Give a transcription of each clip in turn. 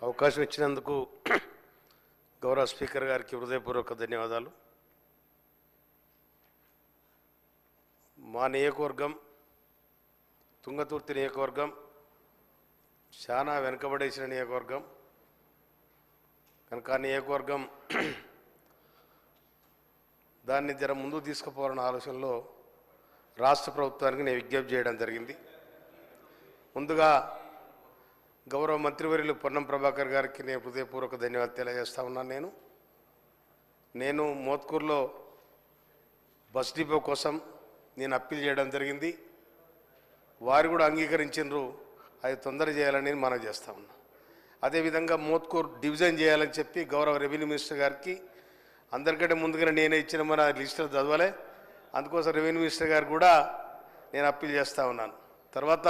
అవకాశం ఇచ్చినందుకు గౌరవ స్పీకర్ గారికి హృదయపూర్వక ధన్యవాదాలు. మా నియోజకవర్గం తుంగతుర్తి నియోజకవర్గం చాలా వెనుకబడేసిన నియోజకవర్గం కనుక ఆ నియోజకవర్గం దాన్ని జర ముందుకు తీసుకుపోవాలన్న ఆలోచనలో రాష్ట్ర ప్రభుత్వానికి నేను విజ్ఞప్తి చేయడం జరిగింది. ముందుగా గౌరవ మంత్రివర్యులు పొన్నం ప్రభాకర్ గారికి నేను హృదయపూర్వక ధన్యవాదాలు తెలియజేస్తా ఉన్నాను. నేను మోత్కూరులో బస్ డిపో కోసం నేను అప్పీల్ చేయడం జరిగింది. వారు కూడా అంగీకరించారు. అది తొందర చేయాలని మనవి చేస్తా ఉన్నా. అదేవిధంగా మోత్కూరు డివిజన్ చేయాలని చెప్పి గౌరవ రెవెన్యూ మినిస్టర్ గారికి అందరికంటే ముందుగానే నేనే ఇచ్చిన మన లిస్టులు చదవాలి. అందుకోసం రెవెన్యూ మినిస్టర్ గారు కూడా నేను అప్పీల్ చేస్తూ ఉన్నాను. తర్వాత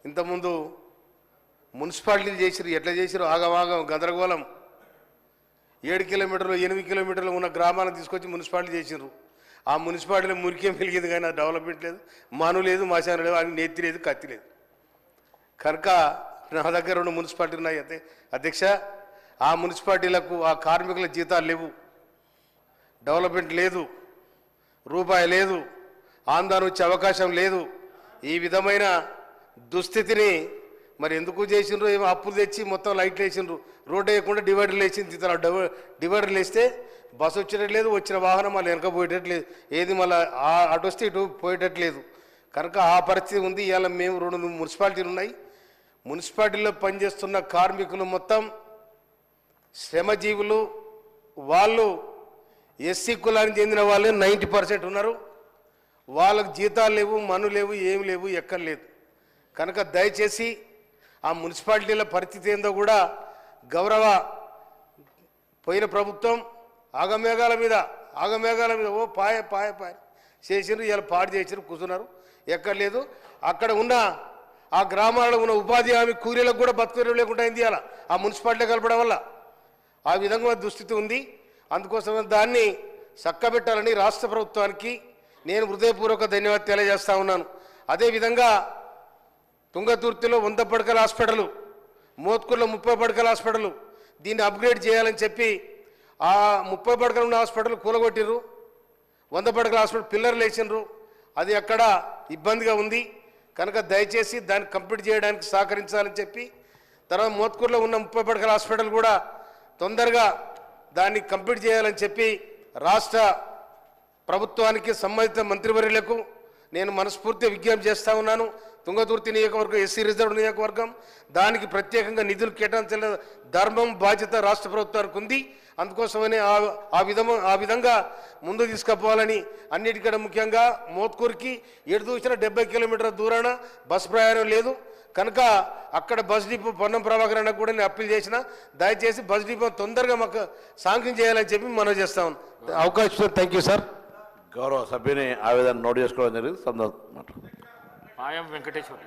ఇంతకుముందు మున్సిపాలిటీలు చేసిరు, ఎట్లా చేసిరు ఆగమాగం గందరగోళం. 7 కిలోమీటర్లు 8 కిలోమీటర్లు ఉన్న గ్రామాలను తీసుకొచ్చి మున్సిపాలిటీ చేసినారు. ఆ మున్సిపాలిటీలో మురికేం వెలిగింది కానీ డెవలప్మెంట్ లేదు, మను లేదు, మశానం లేదు, అని నెత్తి లేదు, కత్తి లేదు. కనుక నా దగ్గర 2 మున్సిపాలిటీలు ఉన్నాయి. అయితే అధ్యక్ష, ఆ మున్సిపాలిటీలకు ఆ కార్మికుల జీతాలు లేవు, డెవలప్మెంట్ లేదు, రూపాయి లేదు, ఆందోళన వచ్చే అవకాశం లేదు. ఈ విధమైన దుస్థితిని మరి ఎందుకు చేసిండ్రు? ఏమో అప్పులు తెచ్చి మొత్తం లైట్లు వేసిండ్రు, రోడ్డు వేయకుండా డివైడర్లు వేసింది. డివైడర్లు వేస్తే బస్సు వచ్చేటట్లేదు, వచ్చిన వాహనం మళ్ళీ వెనక పోయేటట్లేదు, ఏది మళ్ళీ అటు వస్తే ఇటు పోయేటట్లేదు. కనుక ఆ పరిస్థితి ఉంది. ఇవాళ మేము 2 మున్సిపాలిటీలు ఉన్నాయి. మున్సిపాలిటీలో పనిచేస్తున్న కార్మికులు మొత్తం శ్రమజీవులు. వాళ్ళు ఎస్సీ కులానికి చెందిన వాళ్ళే 90% ఉన్నారు. వాళ్ళకు జీతాలు లేవు, మను లేవు, ఏమి లేవు, ఎక్కడ లేదు. కనుక దయచేసి ఆ మున్సిపాలిటీల పరిస్థితి ఏందో కూడా గౌరవ పోయిన ప్రభుత్వం ఆగమేఘాల మీద ఓ పాయ చేసినారు. ఇలా పాడు చేసినారు, కూర్చున్నారు, ఎక్కడ లేదు. అక్కడ ఉన్న ఆ గ్రామాలలో ఉన్న ఉపాధి హామీ కూలీలకు కూడా బతుకు లేకుండా అయింది అలా ఆ మున్సిపాలిటీ కలపడం వల్ల. ఆ విధంగా దుస్థితి ఉంది. అందుకోసం దాన్ని చక్కబెట్టాలని రాష్ట్ర ప్రభుత్వానికి నేను హృదయపూర్వక ధన్యవాదాలు తెలియజేస్తా ఉన్నాను. అదేవిధంగా తుంగతుర్తిలో 100 పడకల హాస్పిటల్, మోత్కూరులో 30 పడకల హాస్పిటల్, దీన్ని అప్గ్రేడ్ చేయాలని చెప్పి ఆ 30 పడకలు ఉన్న హాస్పిటల్ కూలగొట్టిర్రు. 100 పడకల హాస్పిటల్ పిల్లర్లు వేసినారు. అది అక్కడ ఇబ్బందిగా ఉంది. కనుక దయచేసి దాన్ని కంప్లీట్ చేయడానికి సహకరించాలని చెప్పి, తర్వాత మోత్కూరులో ఉన్న 30 పడకల హాస్పిటల్ కూడా తొందరగా దాన్ని కంప్లీట్ చేయాలని చెప్పి రాష్ట్ర ప్రభుత్వానికి సంబంధిత మంత్రివర్యులకు నేను మనస్ఫూర్తిగా విజ్ఞప్తి చేస్తూ ఉన్నాను. తుంగతుర్తి నియోజకవర్గం ఎస్సీ రిజర్వ్ నియోజకవర్గం, దానికి ప్రత్యేకంగా నిధులు కేటాయించాల ధర్మం బాధ్యత రాష్ట్ర ప్రభుత్వానికి ఉంది. అందుకోసమనే ఆ విధంగా ముందు తీసుకుపోవాలని, అన్నిటికంటే ముఖ్యంగా మోత్కూరుకి ఎటు చూసినా 70 కిలోమీటర్ల దూరాన బస్ ప్రయాణం లేదు. కనుక అక్కడ బస్ డిపో పొన్నం ప్రభాకర్ అన్న కూడా నేను అప్పీల్ చేసిన, దయచేసి బస్ డిపో తొందరగా మాకు శాంక్షన్ చేయాలని చెప్పి మనం చేస్తాం. అవకాశం థ్యాంక్ యూ సార్. గౌరవ సభ్యుని ఆవేదన నోట్ చేసుకోవడం జరిగింది. సందర్భం పాయం వెంకటేశ్వర.